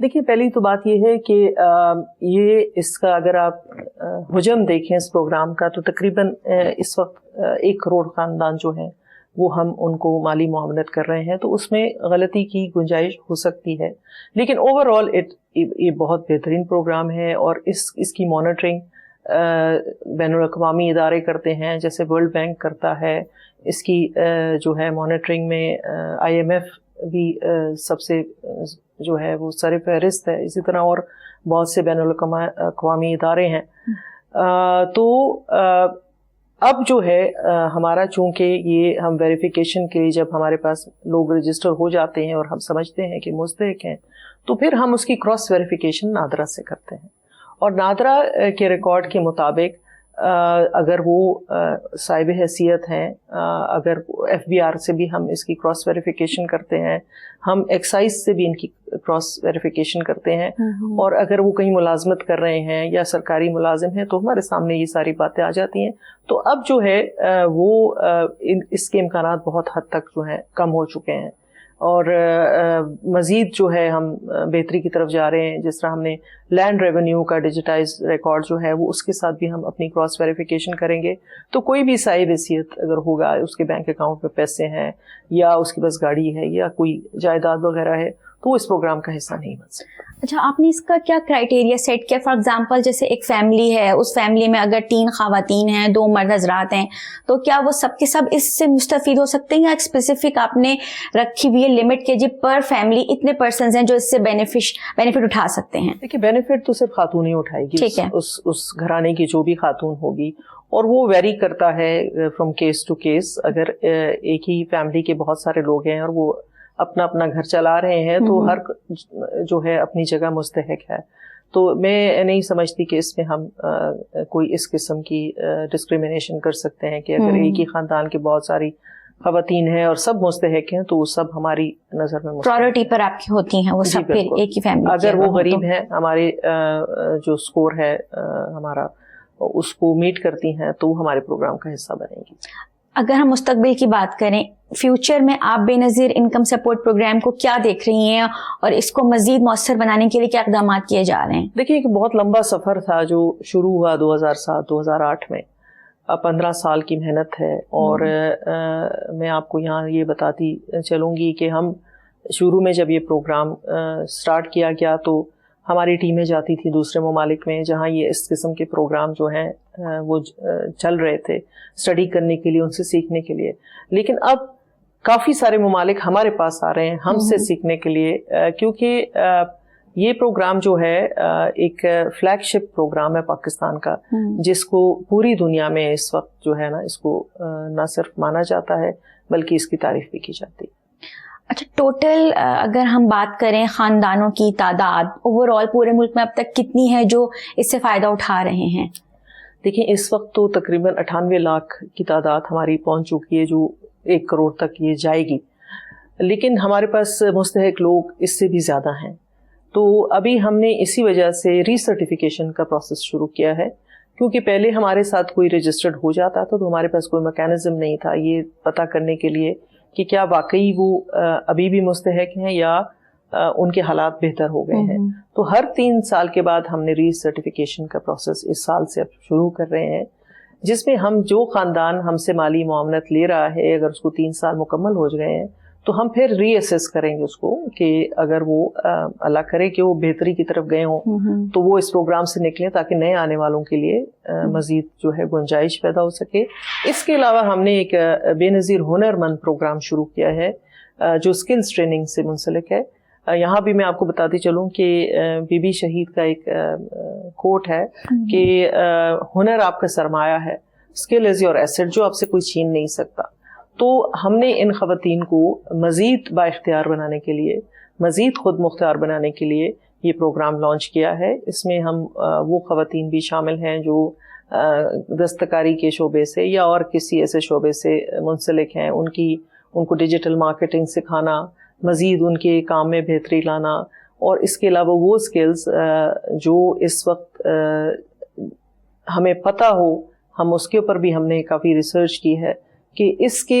دیکھیے پہلی تو بات یہ ہے کہ یہ اس کا اگر آپ حجم دیکھیں اس پروگرام کا تو تقریباً اس وقت 1 کروڑ خاندان جو ہیں وہ ہم ان کو مالی معاونت کر رہے ہیں, تو اس میں غلطی کی گنجائش ہو سکتی ہے, لیکن اوور آل یہ بہت بہترین پروگرام ہے. اور اس کی مانیٹرنگ بین الاقوامی ادارے کرتے ہیں, جیسے ورلڈ بینک کرتا ہے. اس کی جو ہے مانیٹرنگ میں IMF بھی سب سے جو ہے وہ سر فہرست ہے, اسی طرح اور بہت سے بین الاقوامی ادارے ہیں. تو اب جو ہے ہمارا چونکہ یہ ہم ویریفیکیشن کے لیے جب ہمارے پاس لوگ رجسٹر ہو جاتے ہیں اور ہم سمجھتے ہیں کہ مستحق ہیں, تو پھر ہم اس کی کراس ویریفیکیشن نادرا سے کرتے ہیں. اور نادرا کے ریکارڈ کے مطابق اگر وہ صاحب حیثیت ہیں, اگر FBR سے بھی ہم اس کی کراس ویریفیکیشن کرتے ہیں, ہم ایکسائز سے بھی ان کی کراس ویریفیکیشن کرتے ہیں, اور اگر وہ کہیں ملازمت کر رہے ہیں یا سرکاری ملازم ہیں تو ہمارے سامنے یہ ساری باتیں آ جاتی ہیں. تو اب جو ہے وہ اس کے امکانات بہت حد تک جو ہیں کم ہو چکے ہیں, اور مزید جو ہے ہم بہتری کی طرف جا رہے ہیں. جس طرح ہم نے لینڈ ریونیو کا ڈیجیٹائز ریکارڈ جو ہے وہ اس کے ساتھ بھی ہم اپنی کراس ویریفیکیشن کریں گے, تو کوئی بھی صاحب حیثیت اگر ہوگا, اس کے بینک اکاؤنٹ میں پیسے ہیں یا اس کے پاس گاڑی ہے یا کوئی جائیداد وغیرہ ہے, تو وہ اس پروگرام کا حصہ نہیں بن سکتا. اچھا, آپ نے اس کا کیا کرائیٹیریا سیٹ کیا؟ فار ایگزامپل جیسے ایک فیملی ہے, اس فیملی میں اگر 3 خواتین ہیں, 2 مرد حضرات ہیں, تو کیا وہ سب کے سب اس سے مستفید ہو سکتے ہیں, یا ایک اسپیسیفک آپ نے رکھی ہوئی ہے لمٹ کہ جی پر فیملی اتنے پرسنز ہیں جو اس سے بینیفٹ اٹھا سکتے ہیں؟ دیکھیے بینیفٹ تو صرف خاتون ہی اٹھائے گی, ٹھیک ہے, اس گھرانے کی جو بھی خاتون ہوگی, اور وہ ویری کرتا ہے فرام کیس ٹو کیس. اگر ایک ہی فیملی کے بہت سارے لوگ ہیں اور وہ اپنا اپنا گھر چلا رہے ہیں, تو ہر جو ہے اپنی جگہ مستحق ہے. تو میں نہیں سمجھتی کہ اس میں ہم کوئی اس قسم کی ڈسکریمنیشن کر سکتے ہیں کہ اگر ایک ہی خاندان کے بہت ساری خواتین ہیں اور سب مستحق ہیں تو وہ سب ہماری نظر میں پرائورٹی پر آپ کی ہوتی ہیں وہ سب, پھر ایک ہی فیملی. اگر وہ غریب ہیں, ہمارے جو سکور ہے ہمارا اس کو میٹ کرتی ہیں, تو ہمارے پروگرام کا حصہ بنیں گی. اگر ہم مستقبل کی بات کریں, فیوچر میں آپ بے نظیر انکم سپورٹ پروگرام کو کیا دیکھ رہی ہیں, اور اس کو مزید مؤثر بنانے کے لیے کیا اقدامات کیے جا رہے ہیں؟ دیکھیے ایک بہت لمبا سفر تھا جو شروع ہوا 2007-2008 میں. 15 سال کی محنت ہے, اور میں آپ کو یہاں یہ بتاتی چلوں گی کہ ہم شروع میں جب یہ پروگرام سٹارٹ کیا گیا تو ہماری ٹیمیں جاتی تھی دوسرے ممالک میں جہاں یہ اس قسم کے پروگرام جو ہیں وہ چل رہے تھے, اسٹڈی کرنے کے لیے, ان سے سیکھنے کے لیے. لیکن اب کافی سارے ممالک ہمارے پاس آ رہے ہیں ہم سے سیکھنے کے لیے, کیونکہ یہ پروگرام جو ہے ایک فلیگ شپ پروگرام ہے پاکستان کا, جس کو پوری دنیا میں اس وقت جو ہے نا اس کو نہ صرف مانا جاتا ہے بلکہ اس کی تعریف بھی کی جاتی ہے. اچھا, ٹوٹل اگر ہم بات کریں خاندانوں کی تعداد اوور آل پورے ملک میں اب تک کتنی ہے جو اس سے فائدہ اٹھا رہے ہیں؟ دیکھیں اس وقت تو تقریباً 98 لاکھ کی تعداد ہماری پہنچ چکی ہے جو 1 کروڑ تک یہ جائے گی, لیکن ہمارے پاس مستحق لوگ اس سے بھی زیادہ ہیں. تو ابھی ہم نے اسی وجہ سے ری سرٹیفیکیشن کا پروسیس شروع کیا ہے, کیونکہ پہلے ہمارے ساتھ کوئی رجسٹرڈ ہو جاتا تھا تو ہمارے پاس کوئی میکینزم نہیں تھا یہ پتہ کرنے کے لیے کہ کیا واقعی وہ ابھی بھی مستحق ہیں یا ان کے حالات بہتر ہو گئے ہیں. تو ہر 3 سال کے بعد ہم نے ری سرٹیفیکیشن کا پروسیس اس سال سے اب شروع کر رہے ہیں, جس میں ہم جو خاندان ہم سے مالی معاونت لے رہا ہے اگر اس کو 3 سال مکمل ہو گئے ہیں تو ہم پھر ری اسیس کریں گے اس کو کہ اگر وہ اللہ کرے کہ وہ بہتری کی طرف گئے ہوں تو وہ اس پروگرام سے نکلیں تاکہ نئے آنے والوں کے لیے مزید جو ہے گنجائش پیدا ہو سکے. اس کے علاوہ ہم نے ایک بے نظیر ہنر مند پروگرام شروع کیا ہے جو اسکلز ٹریننگ سے منسلک ہے. یہاں بھی میں آپ کو بتاتی چلوں کہ بی بی شہید کا ایک کوٹ ہے کہ ہنر آپ کا سرمایہ ہے, اسکل از یور ایسٹ, جو آپ سے کوئی چھین نہیں سکتا. تو ہم نے ان خواتین کو مزید با اختیار بنانے کے لیے, مزید خود مختار بنانے کے لیے یہ پروگرام لانچ کیا ہے. اس میں ہم وہ خواتین بھی شامل ہیں جو دستکاری کے شعبے سے یا اور کسی ایسے شعبے سے منسلک ہیں, ان کو ڈیجیٹل مارکیٹنگ سکھانا, مزید ان کے کام میں بہتری لانا, اور اس کے علاوہ وہ سکلز جو اس وقت ہمیں پتہ ہو, ہم اس کے اوپر بھی ہم نے کافی ریسرچ کی ہے کہ اس کے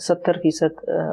70%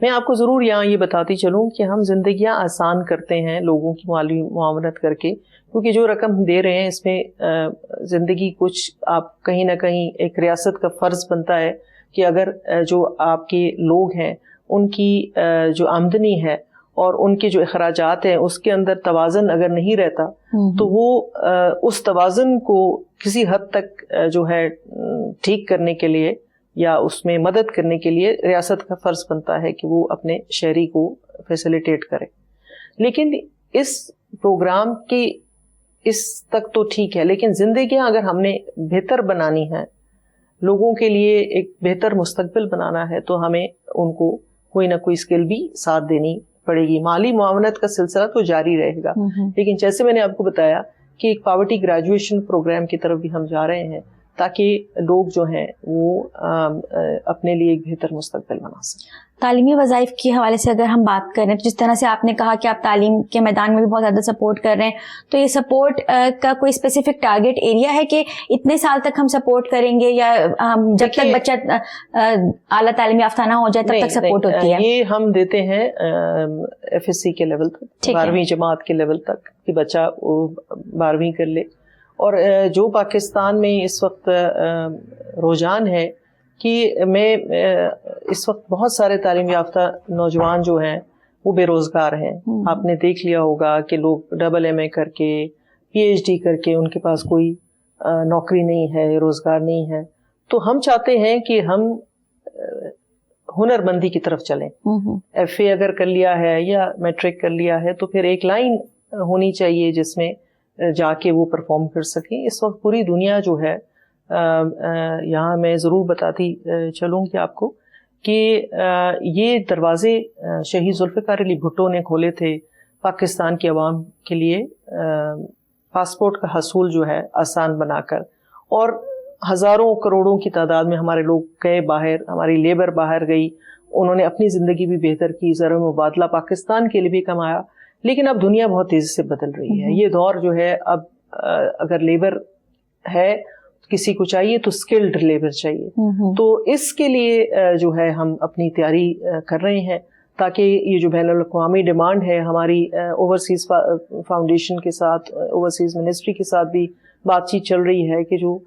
میں آپ کو ضرور یہاں یہ بتاتی چلوں کہ ہم زندگیاں آسان کرتے ہیں لوگوں کی مالی معاونت کر کے، کیونکہ جو رقم ہم دے رہے ہیں اس میں زندگی کچھ آپ کہیں نہ کہیں ایک ریاست کا فرض بنتا ہے کہ اگر جو آپ کے لوگ ہیں ان کی جو آمدنی ہے اور ان کے جو اخراجات ہیں اس کے اندر توازن اگر نہیں رہتا تو وہ اس توازن کو کسی حد تک جو ہے ٹھیک کرنے کے لیے یا اس میں مدد کرنے کے لیے ریاست کا فرض بنتا ہے کہ وہ اپنے شہری کو فیسیلیٹیٹ کرے. لیکن اس پروگرام کی اس تک تو ٹھیک ہے، لیکن زندگیاں اگر ہم نے بہتر بنانی ہے، لوگوں کے لیے ایک بہتر مستقبل بنانا ہے، تو ہمیں ان کو کوئی نہ کوئی اسکل بھی ساتھ دینی پڑے گی. مالی معاونت کا سلسلہ تو جاری رہے گا، لیکن جیسے میں نے آپ کو بتایا کہ ایک پاورٹی گریجویشن پروگرام کی طرف بھی ہم جا رہے ہیں تاکہ لوگ جو ہیں وہ اپنے لیے ایک بہتر مستقبل بنا سکیں. تعلیمی وظائف کے حوالے سے اگر ہم بات کریں تو جس طرح سے آپ نے کہا کہ آپ تعلیم کے میدان میں بھی بہت زیادہ سپورٹ کر رہے ہیں، تو یہ سپورٹ کا کوئی اسپیسیفک ٹارگیٹ ایریا ہے کہ اتنے سال تک ہم سپورٹ کریں گے، یا جب تک بچہ اعلیٰ تعلیم یافتہ نہ ہو جائے تب تک سپورٹ ہوتی ہے؟ یہ ہم دیتے ہیں ایف ایس سی کے لیول تک، 12ویں جماعت کے لیول تک کہ بچہ 12ویں کر لے. اور جو پاکستان میں اس وقت رجحان ہے کہ میں اس وقت بہت سارے تعلیم یافتہ نوجوان جو ہیں وہ بے روزگار ہیں. آپ نے دیکھ لیا ہوگا کہ لوگ ڈبل ایم اے کر کے پی ایچ ڈی کر کے ان کے پاس کوئی نوکری نہیں ہے، روزگار نہیں ہے. تو ہم چاہتے ہیں کہ ہم ہنر مندی کی طرف چلیں. ایف اے اگر کر لیا ہے یا میٹرک کر لیا ہے تو پھر ایک لائن ہونی چاہیے جس میں جا کے وہ پرفارم کر سکیں. اس وقت پوری دنیا جو ہے یہاں میں ضرور بتاتی چلوں کہ آپ کو کہ یہ دروازے شہید ذوالفقار علی بھٹو نے کھولے تھے پاکستان کی عوام کے لیے پاسپورٹ کا حصول جو ہے آسان بنا کر، اور ہزاروں کروڑوں کی تعداد میں ہمارے لوگ گئے باہر، ہماری لیبر باہر گئی، انہوں نے اپنی زندگی بھی بہتر کی، زر مبادلہ پاکستان کے لیے بھی کمایا. لیکن اب دنیا بہت تیزی سے بدل رہی ہے. یہ دور جو ہے اب اگر لیبر ہے کسی کو چاہیے تو اسکلڈ لیبر چاہیے. تو اس کے لیے جو ہے ہم اپنی تیاری کر رہے ہیں تاکہ یہ جو بین الاقوامی ڈیمانڈ ہے ہماری اوورسیز فاؤنڈیشن کے ساتھ، اوورسیز منسٹری کے ساتھ بھی بات چیت چل رہی ہے کہ جو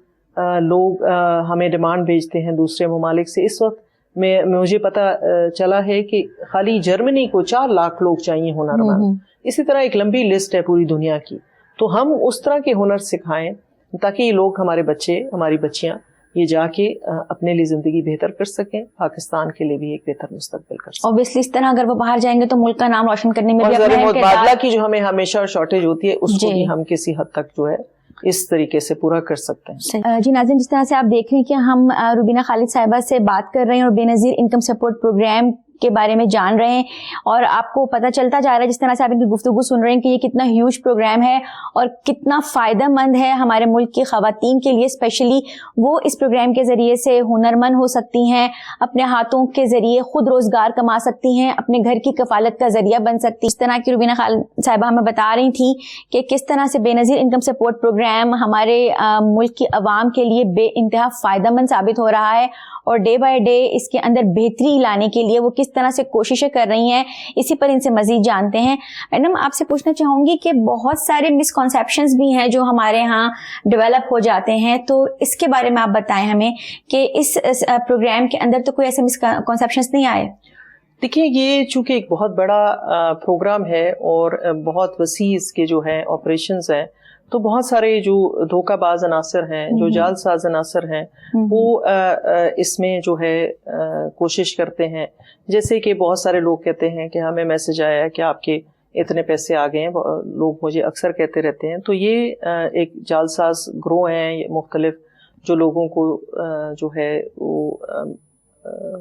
لوگ ہمیں ڈیمانڈ بھیجتے ہیں دوسرے ممالک سے. اس وقت مجھے پتا چلا ہے کہ خالی جرمنی کو 4 لاکھ لوگ چاہیے ہنرمند. اسی طرح ایک لمبی لسٹ ہے پوری دنیا کی. تو ہم اس طرح کے ہنر سکھائیں تاکہ یہ لوگ، ہمارے بچے، ہماری بچیاں یہ جا کے اپنے لیے زندگی بہتر کر سکیں، پاکستان کے لیے بھی ایک بہتر مستقبل کر سکیں. اوبیسلی اس طرح اگر وہ باہر جائیں گے تو ملک کا نام روشن کرنے میں بھی اپنا مبادلہ کی جو ہمیں ہمیشہ شارٹیج ہوتی ہے اس کو بھی ہم کسی حد تک جو ہے اس طریقے سے پورا کر سکتے ہیں. جی ناظرین، جس طرح سے آپ دیکھ رہے ہیں کہ ہم روبینہ خالد صاحبہ سے بات کر رہے ہیں اور بے نظیر انکم سپورٹ پروگرام کے بارے میں جان رہے ہیں، اور آپ کو پتہ چلتا جا رہا ہے جس طرح سے آپ ان کی گفتگو سن رہے ہیں کہ یہ کتنا ہیوج پروگرام ہے اور کتنا فائدہ مند ہے ہمارے ملک کی خواتین کے لیے. اسپیشلی وہ اس پروگرام کے ذریعے سے ہنرمند ہو سکتی ہیں، اپنے ہاتھوں کے ذریعے خود روزگار کما سکتی ہیں، اپنے گھر کی کفالت کا ذریعہ بن سکتی. اس طرح کی روبینہ خالد صاحبہ ہمیں بتا رہی تھیں کہ کس طرح سے بے نظیر انکم سپورٹ پروگرام ہمارے ملک کی عوام کے لیے بے انتہا فائدہ مند ثابت ہو رہا ہے، اور ڈے بائی ڈے اس کے اندر بہتری لانے کے لیے وہ کس طرح سے کوششیں کر رہی ہیں. اسی پر ان سے مزید جانتے ہیں. میڈم، آپ سے پوچھنا چاہوں گی کہ بہت سارے مسکنسیپشنز بھی ہیں جو ہمارے ہاں ڈیولپ ہو جاتے ہیں، تو اس کے بارے میں آپ بتائیں ہمیں کہ اس پروگرام کے اندر تو کوئی ایسے مسکنسیپشنز نہیں آئے؟ دیکھیں، یہ چونکہ ایک بہت بڑا پروگرام ہے اور بہت وسیع اس کے جو ہیں آپریشنز ہیں، تو بہت سارے جو دھوکہ باز عناصر ہیں، جو جعل ساز عناصر ہیں، وہ اس میں جو ہے کوشش کرتے ہیں. جیسے کہ بہت سارے لوگ کہتے ہیں کہ ہمیں میسج آیا ہے کہ آپ کے اتنے پیسے آ گئے ہیں. لوگ مجھے اکثر کہتے رہتے ہیں. تو یہ ایک جعل ساز گروہ ہیں مختلف جو لوگوں کو جو ہے وہ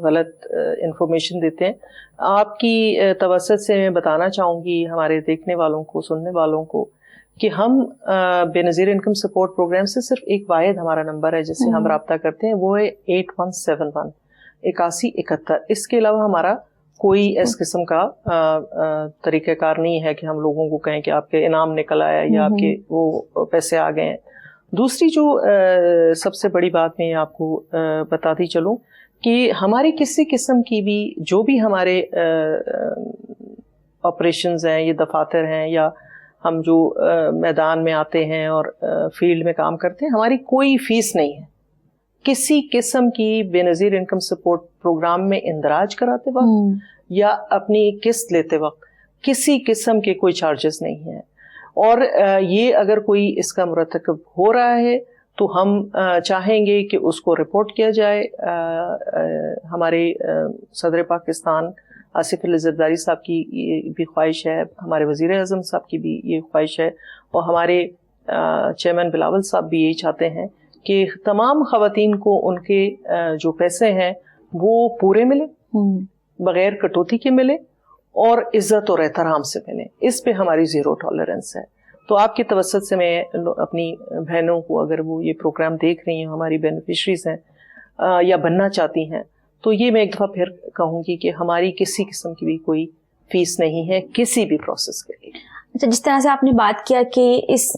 غلط انفارمیشن دیتے ہیں. آپ کی توسط سے میں بتانا چاہوں گی ہمارے دیکھنے والوں کو، سننے والوں کو، کہ ہم بے نظیر انکم سپورٹ پروگرام سے صرف ایک واحد ہمارا نمبر ہے جس سے ہم رابطہ کرتے ہیں، وہ ہے 8171 8171. اس کے علاوہ ہمارا کوئی اس قسم کا طریقہ کار نہیں ہے کہ ہم لوگوں کو کہیں کہ آپ کے انعام نکل آیا یا آپ کے وہ پیسے آ گئے ہیں. دوسری جو سب سے بڑی بات میں آپ کو بتاتی چلوں کہ ہماری کسی قسم کی بھی جو بھی ہمارے آپریشنز ہیں، یہ دفاتر ہیں، یا ہم جو میدان میں آتے ہیں اور فیلڈ میں کام کرتے ہیں، ہماری کوئی فیس نہیں ہے. کسی قسم کی بے نظیر انکم سپورٹ پروگرام میں اندراج کراتے وقت یا اپنی قسط لیتے وقت کسی قسم کے کوئی چارجز نہیں ہیں. اور یہ اگر کوئی اس کا مرتکب ہو رہا ہے تو ہم چاہیں گے کہ اس کو رپورٹ کیا جائے. ہمارے صدر پاکستان آصف علی زرداری صاحب کی یہ بھی خواہش ہے، ہمارے وزیر اعظم صاحب کی بھی یہ خواہش ہے، اور ہمارے چیئرمین بلاول صاحب بھی یہی چاہتے ہیں کہ تمام خواتین کو ان کے جو پیسے ہیں وہ پورے ملیں، بغیر کٹوتی کے ملیں، اور عزت اور احترام سے ملیں. اس پہ ہماری زیرو ٹالرنس ہے. تو آپ کے توسط سے میں اپنی بہنوں کو، اگر وہ یہ پروگرام دیکھ رہی ہیں، ہماری بینیفیشریز ہیں یا بننا چاہتی ہیں، تو یہ میں ایک دفعہ پھر کہوں گی کہ ہماری کسی قسم کی بھی کوئی فیس نہیں ہے کسی بھی پروسیس کے لیے. اچھا، جس طرح سے آپ نے بات کیا کہ اس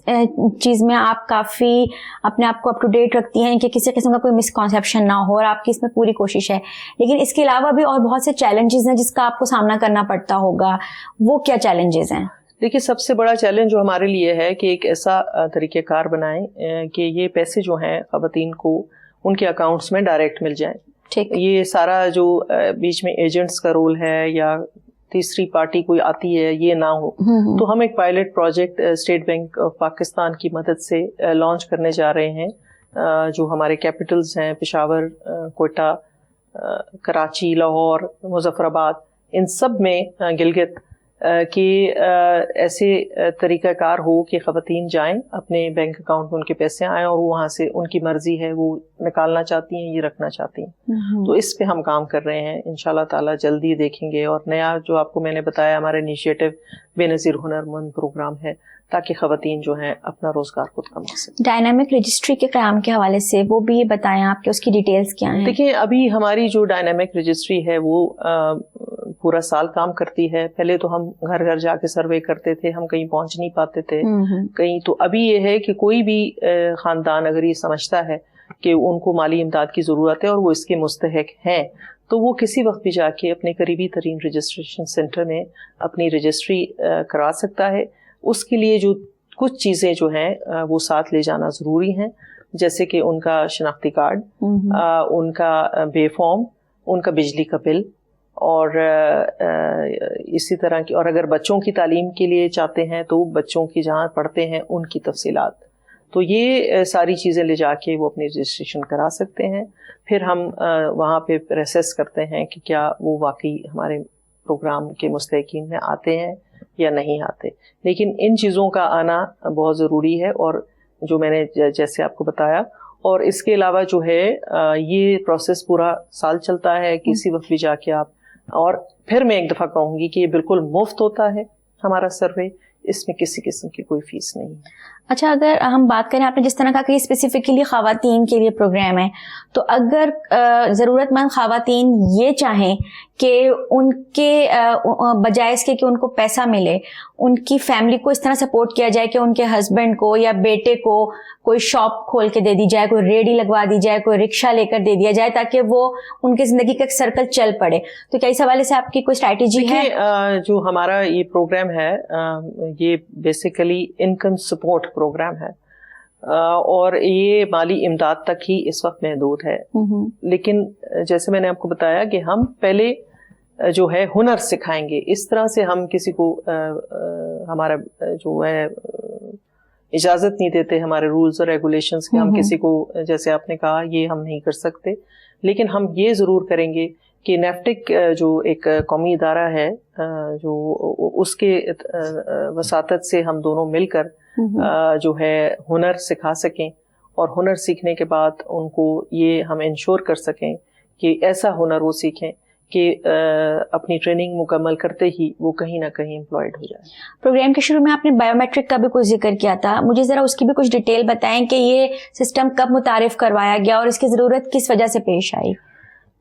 چیز میں آپ کافی اپنے آپ کو اپ ٹو ڈیٹ رکھتی ہیں کہ کسی قسم کا کوئی مسکنسیپشن نہ ہو، اور آپ کی اس میں پوری کوشش ہے، لیکن اس کے علاوہ بھی اور بہت سے چیلنجز ہیں جس کا آپ کو سامنا کرنا پڑتا ہوگا. وہ کیا چیلنجز ہیں؟ دیکھیے، سب سے بڑا چیلنج جو ہمارے لیے ہے کہ ایک ایسا طریقہ کار بنائیں کہ یہ پیسے جو ہیں خواتین کو ان کے اکاؤنٹس میں ڈائریکٹ مل جائیں. یہ سارا جو بیچ میں ایجنٹس کا رول ہے یا تیسری پارٹی کوئی آتی ہے، یہ نہ ہو. تو ہم ایک pilot project state bank of Pakistan کی مدد سے لانچ کرنے جا رہے ہیں. جو ہمارے کیپٹلز ہیں، پشاور، کوئٹہ، کراچی، لاہور، مظفر آباد، ان سب میں گلگت، کہ ایسے طریقہ کار ہو کہ خواتین جائیں، اپنے بینک اکاؤنٹ میں ان کے پیسے آئیں، اور وہاں سے ان کی مرضی ہے وہ نکالنا چاہتی ہیں، یہ رکھنا چاہتی ہیں. تو اس پہ ہم کام کر رہے ہیں، انشاءاللہ تعالیٰ جلدی دیکھیں گے. اور نیا جو آپ کو میں نے بتایا، ہمارا انیشیٹو بے نظیر ہنرمند پروگرام ہے، تاکہ خواتین جو ہیں اپنا روزگار خود کما سکیں. ڈائنامک رجسٹری کے قیام کے حوالے سے وہ بھی بتائیں آپ کہ اس کی ڈیٹیلز کیا ہیں؟ دیکھیں، ابھی ہماری جو ڈائنامک رجسٹری ہے وہ پورا سال کام کرتی ہے. پہلے تو ہم گھر گھر جا کے سروے کرتے تھے، ہم کہیں پہنچ نہیں پاتے تھے کہیں. تو ابھی یہ ہے کہ کوئی بھی خاندان اگر یہ سمجھتا ہے کہ ان کو مالی امداد کی ضرورت ہے اور وہ اس کے مستحق ہیں، تو وہ کسی وقت بھی جا کے اپنے قریبی ترین رجسٹریشن سینٹر میں اپنی رجسٹری کرا سکتا ہے. اس کے لیے جو کچھ چیزیں جو ہیں وہ ساتھ لے جانا ضروری ہیں، جیسے کہ ان کا شناختی کارڈ، ان کا بے فارم، ان کا بجلی کا بل، اور اسی طرح کی، اور اگر بچوں کی تعلیم کے لیے چاہتے ہیں تو بچوں کی جہاں پڑھتے ہیں ان کی تفصیلات. تو یہ ساری چیزیں لے جا کے وہ اپنی رجسٹریشن کرا سکتے ہیں. پھر ہم وہاں پہ ریسیس کرتے ہیں کہ کیا وہ واقعی ہمارے پروگرام کے مستحقین میں آتے ہیں یا نہیں آتے. لیکن ان چیزوں کا آنا بہت ضروری ہے، اور جو میں نے جیسے آپ کو بتایا. اور اس کے علاوہ جو ہے یہ پروسیس پورا سال چلتا ہے، کسی وقت بھی جا کے آپ. اور پھر میں ایک دفعہ کہوں گی کہ یہ بالکل مفت ہوتا ہے ہمارا سروے، اس میں کسی قسم کی کوئی فیس نہیں ہے. اچھا، اگر ہم بات کریں، آپ نے جس طرح کہا کہ یہ اسپیسیفکلی خواتین کے لیے پروگرام ہے، تو اگر ضرورت مند خواتین یہ چاہیں کہ ان کے بجائے اس کے کہ ان کو پیسہ ملے، ان کی فیملی کو اس طرح سپورٹ کیا جائے کہ ان کے ہسبینڈ کو یا بیٹے کو کوئی شاپ کھول کے دے دی جائے، کوئی ریڈی لگوا دی جائے، کوئی رکشہ لے کر دے دیا جائے، تاکہ وہ ان کی زندگی کا ایک سرکل چل پڑے، تو کیا اس حوالے سے آپ کی کوئی اسٹریٹجی ہے؟ جو ہمارا یہ پروگرام ہے یہ بیسیکلی انکم سپورٹ پروگرام ہے، اور یہ مالی امداد تک ہی اس وقت محدود ہے. لیکن جیسے میں نے آپ کو بتایا کہ ہم پہلے جو ہے ہنر سکھائیں گے. اس طرح سے ہم کسی کو ہمارا جو ہے اجازت نہیں دیتے، ہمارے رولز اور ریگولیشنز کہ ہم کسی کو، جیسے آپ نے کہا، یہ ہم نہیں کر سکتے. لیکن ہم یہ ضرور کریں گے کہ نیفٹک جو ایک قومی ادارہ ہے، جو اس کے وساطت سے ہم دونوں مل کر جو ہے ہنر سکھا سکیں، اور ہنر سیکھنے کے بعد ان کو یہ ہم انشور کر سکیں کہ ایسا ہنر وہ سیکھیں کہ اپنی ٹریننگ مکمل کرتے ہی وہ کہیں نہ کہیں امپلائڈ ہو جائے. پروگرام کے شروع میں آپ نے بایو میٹرک کا بھی کچھ ذکر کیا تھا، مجھے ذرا اس کی بھی کچھ ڈیٹیل بتائیں کہ یہ سسٹم کب متعارف کروایا گیا اور اس کی ضرورت کس وجہ سے پیش آئی؟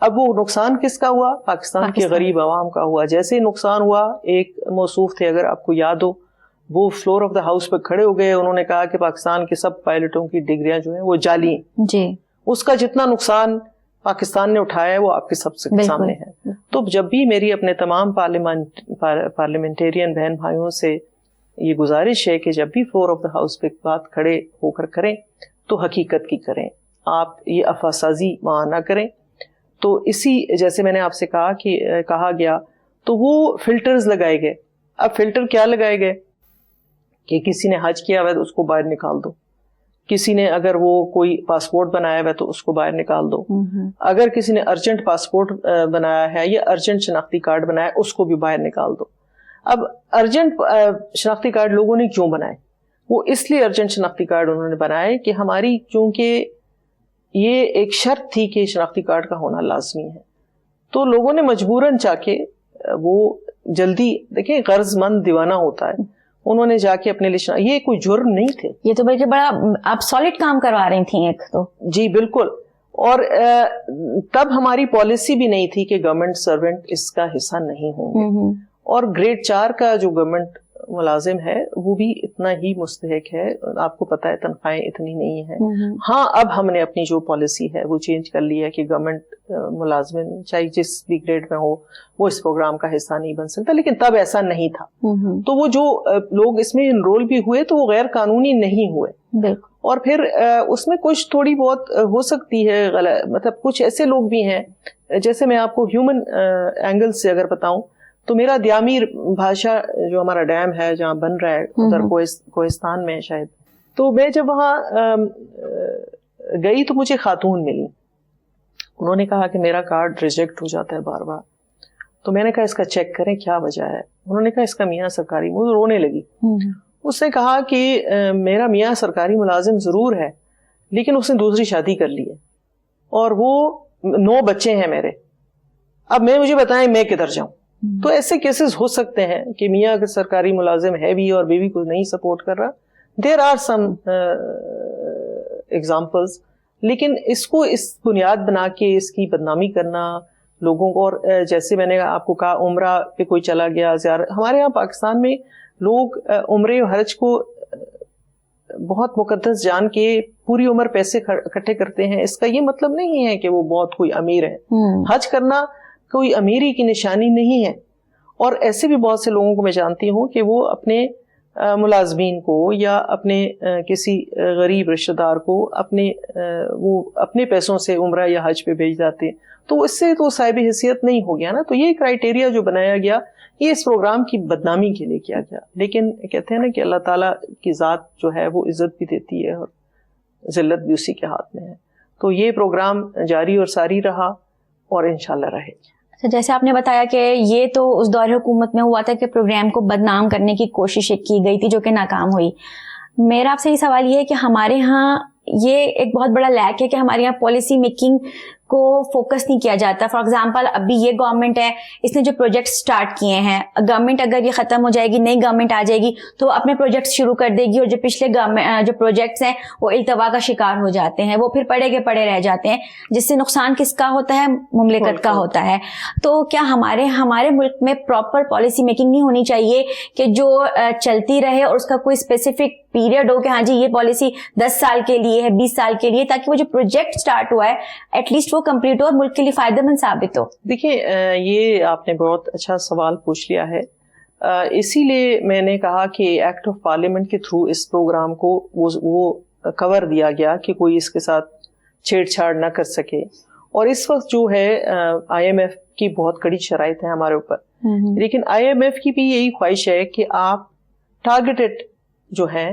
اب وہ نقصان کس کا ہوا؟ پاکستان کے غریب عوام کا ہوا. جیسے نقصان ہوا, ایک موصوف تھے اگر آپ کو یاد ہو, وہ فلور آف دا ہاؤس پہ کھڑے ہو گئے, انہوں نے کہا کہ پاکستان کے سب پائلٹوں کی ڈگریاں جو ہیں وہ جعلی ہیں. جی. اس کا جتنا نقصان پاکستان نے اٹھایا ہے وہ آپ کے سب سے سامنے ہے. تو جب بھی میری اپنے تمام پارلیمنٹیرین بہن بھائیوں سے یہ گزارش ہے کہ جب بھی فلور آف دا ہاؤس پہ بات کھڑے ہو کر کریں تو حقیقت کی کریں, آپ یہ افواہ سازی وہاں نہ کریں. تو اسی جیسے میں نے آپ سے کہا کہ کہا گیا تو وہ فلٹرز لگائے گئے. اب فلٹر کیا لگائے گئے کہ کسی نے حج کیا ہوا ہے تو اس کو باہر نکال دو, کسی نے اگر وہ کوئی پاسپورٹ بنایا ہوا ہے تو اس کو باہر نکال دو, اگر کسی نے ارجنٹ پاسپورٹ بنایا ہے یا ارجنٹ شناختی کارڈ بنایا ہے اس کو بھی باہر نکال دو. اب ارجنٹ شناختی کارڈ لوگوں نے کیوں بنائے؟ وہ اس لیے ارجنٹ شناختی کارڈ انہوں نے بنائے کہ ہماری چونکہ یہ ایک شرط تھی کہ شناختی کارڈ کا ہونا لازمی ہے, تو لوگوں نے مجبوراً چاہ کے وہ جلدی, دیکھیں غرض مند دیوانہ ہوتا ہے, انہوں نے جا کے اپنے لیے یہ کوئی جرم نہیں تھے, یہ تو بلکہ بڑا آپ سالڈ کام کروا رہی تھیں ایک تو. جی بالکل. اور تب ہماری پالیسی بھی نہیں تھی کہ گورنمنٹ سرونٹ اس کا حصہ نہیں ہوں گے, اور گریڈ 4 کا جو گورنمنٹ ملازم ہے وہ بھی اتنا ہی مستحق ہے. آپ کو پتا ہے تنخواہیں اتنی نہیں ہیں. ہاں اب ہم نے اپنی جو پالیسی ہے وہ چینج کر لی ہے کہ گورنمنٹ ملازمن چاہے جس بھی گریڈ میں ہو وہ اس پروگرام کا حصہ نہیں بن سکتا, لیکن تب ایسا نہیں تھا. تو وہ جو لوگ اس میں انرول بھی ہوئے تو وہ غیر قانونی نہیں ہوئے. اور پھر اس میں کچھ تھوڑی بہت ہو سکتی ہے مطلب کچھ ایسے لوگ بھی ہیں, جیسے میں آپ کو ہیومن اینگل سے اگر بتاؤں تو میرا دیامیر بھاشا جو ہمارا ڈیم ہے جہاں بن رہا ہے ادھر کوہستان میں شاید, تو میں جب وہاں گئی تو مجھے خاتون ملی, انہوں نے کہا کہ میرا کارڈ ریجیکٹ ہو جاتا ہے بار بار. تو میں نے کہا اس کا چیک کریں کیا وجہ ہے. انہوں نے کہا اس کا میاں سرکاری, وہ رونے لگی. اس نے کہا کہ میرا میاں سرکاری ملازم ضرور ہے لیکن اس نے دوسری شادی کر لی ہے اور وہ 9 بچے ہیں میرے, اب مجھے بتائیں میں کدھر جاؤں. تو ایسے کیسز ہو سکتے ہیں کہ میاں اگر سرکاری ملازم ہے بھی اور بیوی کو نہیں سپورٹ کر رہا. دیر آر سم ایگزامپلز, لیکن اس کو اس بنیاد بنا کے اس کی بدنامی کرنا لوگوں کو. اور جیسے میں نے آپ کو کہا عمرہ پہ کوئی چلا گیا زیارت, ہمارے یہاں پاکستان میں لوگ عمرے اور حج کو بہت مقدس جان کے پوری عمر پیسے اکٹھے کرتے ہیں. اس کا یہ مطلب نہیں ہے کہ وہ بہت کوئی امیر ہے. حج کرنا کوئی امیری کی نشانی نہیں ہے. اور ایسے بھی بہت سے لوگوں کو میں جانتی ہوں کہ وہ اپنے ملازمین کو یا اپنے کسی غریب رشتہ دار کو وہ اپنے پیسوں سے عمرہ یا حج پہ بھیج جاتے ہیں, تو اس سے تو صاحب حیثیت نہیں ہو گیا نا. تو یہ کرائیٹیریا جو بنایا گیا یہ اس پروگرام کی بدنامی کے لیے کیا گیا. لیکن کہتے ہیں نا کہ اللہ تعالیٰ کی ذات جو ہے وہ عزت بھی دیتی ہے اور ذلت بھی اسی کے ہاتھ میں ہے. تو یہ پروگرام جاری اور ساری رہا اور انشاءاللہ رہے. جیسے آپ نے بتایا کہ یہ تو اس دور حکومت میں ہوا تھا کہ پروگرام کو بدنام کرنے کی کوشش کی گئی تھی جو کہ ناکام ہوئی. میرا آپ سے یہ سوال یہ ہے کہ ہمارے ہاں یہ ایک بہت بڑا لیک ہے کہ ہمارے یہاں پالیسی میکنگ کو فوکس نہیں کیا جاتا. فار ایگزامپل ابھی یہ گورنمنٹ ہے, اس نے جو پروجیکٹ سٹارٹ کیے ہیں, گورنمنٹ اگر یہ ختم ہو جائے گی, نئی گورنمنٹ آ جائے گی تو اپنے پروجیکٹس شروع کر دے گی, اور جو پچھلے جو پروجیکٹس ہیں وہ التوا کا شکار ہو جاتے ہیں, وہ پھر پڑے کے پڑے رہ جاتے ہیں, جس سے نقصان کس کا ہوتا ہے؟ مملکت کا ہوتا ہے. تو کیا ہمارے ملک میں پراپر پالیسی میکنگ نہیں ہونی چاہیے کہ جو چلتی رہے اور اس کا کوئی اسپیسیفک پیریڈ ہو کہ ہاں جی یہ پالیسی 10 سال کے لیے ہے, 20 سال کے لیے, تاکہ وہ جو پروجیکٹ سٹارٹ ہوا ہے ایٹ لیسٹ وہ کمپلیٹ ہو اور ملک کے لیے فائدہ مند ثابت ہو. دیکھیں یہ آپ نے بہت اچھا سوال پوچھ لیا ہے. اسی لیے میں نے کہا کہ ایکٹ آف پارلیمنٹ کے تھرو اس پروگرام کو وہ کور دیا گیا کہ کوئی اس کے ساتھ چھیڑ چھاڑ نہ کر سکے. اور اس وقت جو ہے IMF کی بہت کڑی شرائط ہے ہمارے اوپر, لیکن IMF کی بھی یہی خواہش ہے کہ آپ ٹارگیٹڈ جو ہیں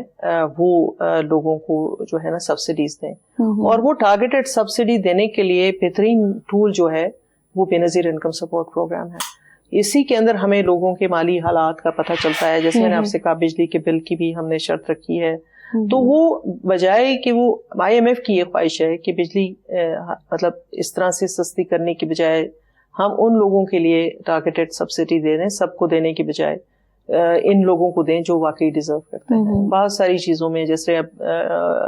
وہ لوگوں کو جو ہے نا سبسڈیز دیں. اور وہ ٹارگیٹڈ سبسڈی دینے کے لیے بہترین ٹول جو ہے وہ بے نظیر انکم سپورٹ پروگرام ہے. اسی کے اندر ہمیں لوگوں کے مالی حالات کا پتہ چلتا ہے. جیسے میں نے آپ سے کہا بجلی کے بل کی بھی ہم نے شرط رکھی ہے. تو وہ بجائے کہ وہ IMF کی یہ خواہش ہے کہ بجلی مطلب اس طرح سے سستی کرنے کی بجائے ہم ان لوگوں کے لیے ٹارگیٹڈ سبسڈی دے دیں, سب کو دینے کی بجائے ان لوگوں کو دیں جو واقعی ڈیزرو کرتے ہیں. بہت ساری چیزوں میں جیسے اب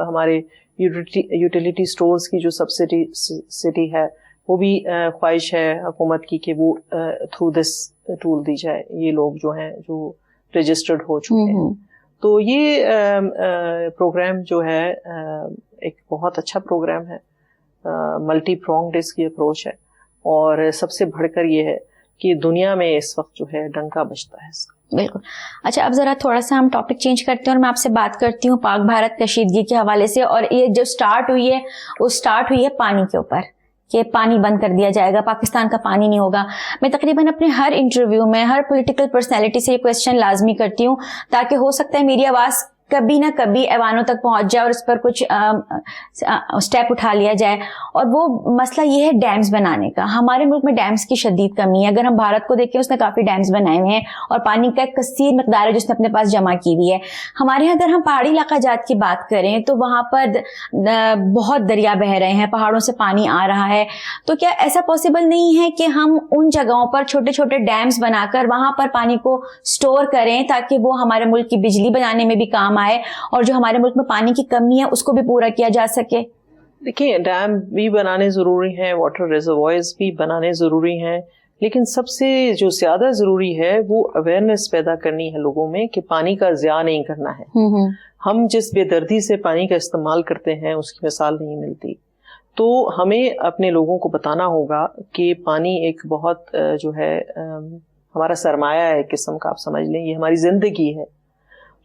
ہمارے یوٹیلیٹی سٹورز کی جو سبسڈی ہے وہ بھی خواہش ہے حکومت کی کہ وہ تھرو دس ٹول دی جائے یہ لوگ جو ہیں جو رجسٹرڈ ہو چکے ہیں. تو یہ پروگرام جو ہے ایک بہت اچھا پروگرام ہے, ملٹی پرونگڈ اس کی اپروچ ہے, اور سب سے بڑھ کر یہ ہے کہ دنیا میں اس وقت جو ہے ڈنکا بجتا ہے اس کا. بالکل. اچھا اب ذرا تھوڑا سا ہم ٹاپک چینج کرتے ہیں اور میں آپ سے بات کرتی ہوں پاک بھارت کشیدگی کے حوالے سے. اور یہ جو سٹارٹ ہوئی ہے وہ سٹارٹ ہوئی ہے پانی کے اوپر کہ پانی بند کر دیا جائے گا, پاکستان کا پانی نہیں ہوگا. میں تقریباً اپنے ہر انٹرویو میں ہر پولیٹیکل پرسنالٹی سے یہ کویسچن لازمی کرتی ہوں تاکہ ہو سکتا ہے میری آواز کبھی نہ کبھی ایوانوں تک پہنچ جائے اور اس پر کچھ سٹیپ اٹھا لیا جائے. اور وہ مسئلہ یہ ہے ڈیمز بنانے کا. ہمارے ملک میں ڈیمز کی شدید کمی ہے. اگر ہم بھارت کو دیکھیں اس نے کافی ڈیمز بنائے ہوئے ہیں اور پانی کا ایک کثیر مقدار ہے جس نے اپنے پاس جمع کی ہوئی ہے. ہمارے یہاں اگر ہم پہاڑی علاقہ جات کی بات کریں تو وہاں پر بہت دریا بہ رہے ہیں, پہاڑوں سے پانی آ رہا ہے. تو کیا ایسا پاسبل نہیں ہے کہ ہم ان جگہوں پر چھوٹے چھوٹے ڈیمز بنا کر وہاں پر پانی کو سٹور کریں تاکہ وہ ہمارے ملک کی بجلی بنانے میں بھی کام آئے اور جو ہمارے ملک میں پانی کی کمی ہے اس کو بھی پورا کیا جا سکے؟ دیکھیں ڈیم بھی بنانے ضروری ہیں, واٹر ریزروائرز بھی بنانے ضروری ہیں, لیکن سب سے جو زیادہ ضروری ہے وہ اویئرنیس پیدا کرنی ہے لوگوں میں کہ پانی کا ضیاع نہیں کرنا ہے. ہم جس بے دردی سے پانی کا استعمال کرتے ہیں اس کی مثال نہیں ملتی. تو ہمیں اپنے لوگوں کو بتانا ہوگا کہ پانی ایک بہت جو ہے ہمارا سرمایہ ہے ایک قسم کا, آپ سمجھ لیں یہ ہماری زندگی ہے.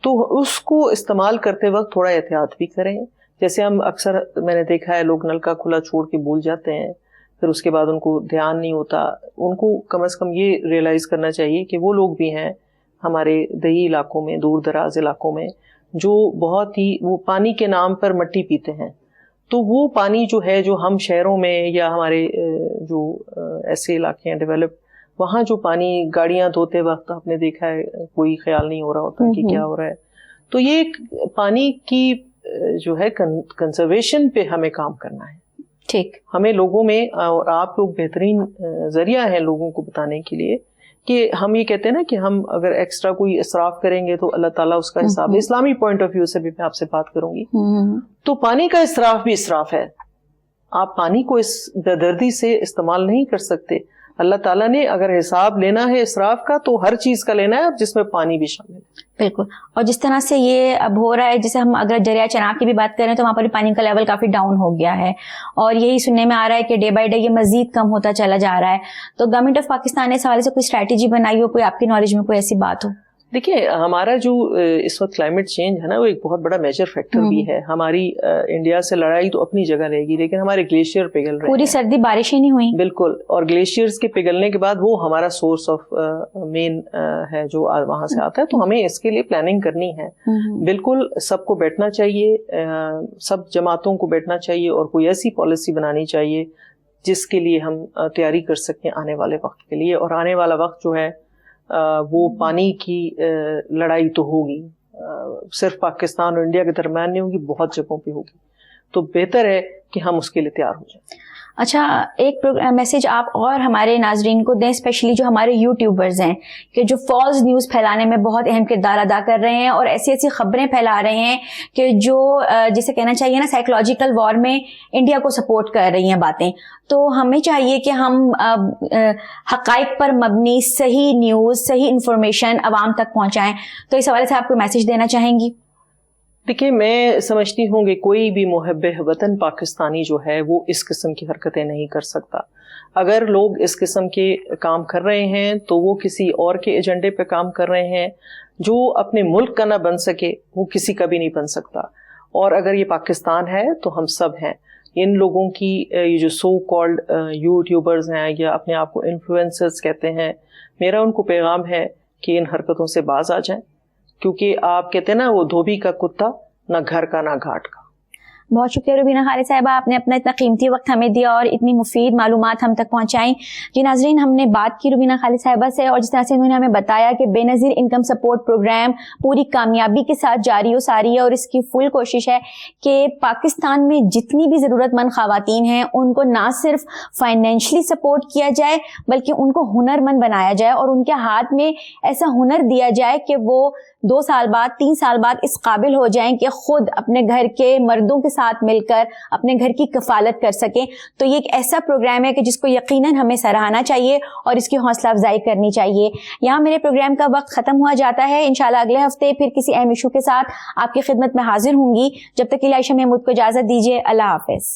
تو اس کو استعمال کرتے وقت تھوڑا احتیاط بھی کریں. جیسے ہم اکثر میں نے دیکھا ہے لوگ نل کا کھلا چھوڑ کے بھول جاتے ہیں, پھر اس کے بعد ان کو دھیان نہیں ہوتا. ان کو کم از کم یہ ریئلائز کرنا چاہیے کہ وہ لوگ بھی ہیں ہمارے دیہی علاقوں میں, دور دراز علاقوں میں, جو بہت ہی وہ پانی کے نام پر مٹی پیتے ہیں. تو وہ پانی جو ہے جو ہم شہروں میں یا ہمارے جو ایسے علاقے ہیں ڈیولپ, وہاں جو پانی گاڑیاں دھوتے وقت آپ نے دیکھا ہے کوئی خیال نہیں ہو رہا ہوتا کہ کیا ہو رہا ہے. تو یہ ایک پانی کی جو ہے کنزرویشن پہ ہمیں کام کرنا ہے. ٹھیک, ہمیں لوگوں میں, اور آپ لوگ بہترین ذریعہ ہیں لوگوں کو بتانے کے لیے کہ ہم یہ کہتے ہیں نا کہ ہم اگر ایکسٹرا کوئی اسراف کریں گے تو اللہ تعالیٰ اس کا حساب, اسلامی پوائنٹ آف ویو سے بھی میں آپ سے بات کروں گی. تو پانی کا اسراف بھی اسراف ہے. آپ پانی کو اس بے دردی سے استعمال نہیں کر سکتے. اللہ تعالیٰ نے اگر حساب لینا ہے اسراف کا تو ہر چیز کا لینا ہے جس میں پانی بھی شامل ہے. بالکل. اور جس طرح سے یہ اب ہو رہا ہے, جیسے ہم اگر دریا چناب کی بھی بات کریں تو وہاں پر بھی پانی کا لیول کافی ڈاؤن ہو گیا ہے اور یہی سننے میں آ رہا ہے کہ ڈے بائی ڈے یہ مزید کم ہوتا چلا جا رہا ہے. تو گورنمنٹ آف پاکستان نے اس حوالے سے کوئی اسٹریٹجی بنائی ہو, کوئی آپ کی نالج میں کوئی ایسی بات ہو؟ دیکھیے ہمارا جو اس وقت کلائمیٹ چینج ہے نا وہ ایک بہت بڑا میجر فیکٹر بھی ہے. ہماری انڈیا سے لڑائی تو اپنی جگہ رہے گی, لیکن ہمارے گلیشیئر پگھل رہے ہیں, پوری سردی بارشیں نہیں ہوئی. بالکل. اور گلیشیئرز کے پگھلنے کے بعد وہ ہمارا سورس آف مین ہے جو وہاں سے آتا ہے. تو ہمیں اس کے لیے پلاننگ کرنی ہے. بالکل سب کو بیٹھنا چاہیے, سب جماعتوں کو بیٹھنا چاہیے اور کوئی ایسی پالیسی بنانی چاہیے جس کے لیے ہم تیاری کر سکیں آنے والے وقت کے لیے. اور آنے والا وقت جو ہے وہ پانی کی لڑائی تو ہوگی, صرف پاکستان اور انڈیا کے درمیان نہیں ہوگی, بہت جگہوں پہ ہوگی. تو بہتر ہے کہ ہم اس کے لیے تیار ہو جائیں. اچھا, ایک میسج آپ اور ہمارے ناظرین کو دیں, اسپیشلی جو ہمارے یوٹیوبرز ہیں کہ جو فالس نیوز پھیلانے میں بہت اہم کردار ادا کر رہے ہیں اور ایسی ایسی خبریں پھیلا رہے ہیں کہ جو جسے کہنا چاہیے نا سائیکولوجیکل وار میں انڈیا کو سپورٹ کر رہی ہیں باتیں. تو ہمیں چاہیے کہ ہم حقائق پر مبنی صحیح نیوز, صحیح انفارمیشن عوام تک پہنچائیں. تو اس حوالے سے آپ کو میسج دینا چاہیں گی؟ دیکھیے میں سمجھتی ہوں کہ کوئی بھی محب وطن پاکستانی جو ہے وہ اس قسم کی حرکتیں نہیں کر سکتا. اگر لوگ اس قسم کے کام کر رہے ہیں تو وہ کسی اور کے ایجنڈے پہ کام کر رہے ہیں. جو اپنے ملک کا نہ بن سکے وہ کسی کا بھی نہیں بن سکتا. اور اگر یہ پاکستان ہے تو ہم سب ہیں. ان لوگوں کی یہ جو سو کالڈ یوٹیوبرز ہیں یا اپنے آپ کو انفلوئنسرز کہتے ہیں, میرا ان کو پیغام ہے کہ ان حرکتوں سے باز آ جائیں, کیونکہ آپ کہتے ہیں نا وہ دھوبی کا کتا, نہ گھر کا نہ گھاٹ کا. بہت شکریہ روبینہ خالد صاحبہ, آپ نے اپنا اتنا قیمتی وقت ہمیں دیا اور اتنی مفید معلومات ہم تک پہنچائیں. جی ناظرین, ہم نے بات کی روبینہ خالد صاحبہ سے اور جس طرح سے انہوں نے ہمیں بتایا کہ بے نظیر انکم سپورٹ پروگرام پوری کامیابی کے ساتھ جاری و ساری ہے اور اس کی فل کوشش ہے کہ پاکستان میں جتنی بھی ضرورت مند خواتین ہیں ان کو نہ صرف فائنینشلی سپورٹ کیا جائے بلکہ ان کو ہنر مند بنایا جائے اور ان کے ہاتھ میں ایسا ہنر دیا جائے کہ وہ 2 سال بعد 3 سال بعد اس قابل ہو جائیں کہ خود اپنے گھر کے مردوں کے ساتھ مل کر اپنے گھر کی کفالت کر سکیں. تو یہ ایک ایسا پروگرام ہے کہ جس کو یقیناً ہمیں سراہنا چاہیے اور اس کی حوصلہ افزائی کرنی چاہیے. یہاں میرے پروگرام کا وقت ختم ہوا جاتا ہے. انشاءاللہ اگلے ہفتے پھر کسی اہم ایشو کے ساتھ آپ کی خدمت میں حاضر ہوں گی. جب تک کے لیے عائشہ محمود کو اجازت دیجیے. اللہ حافظ.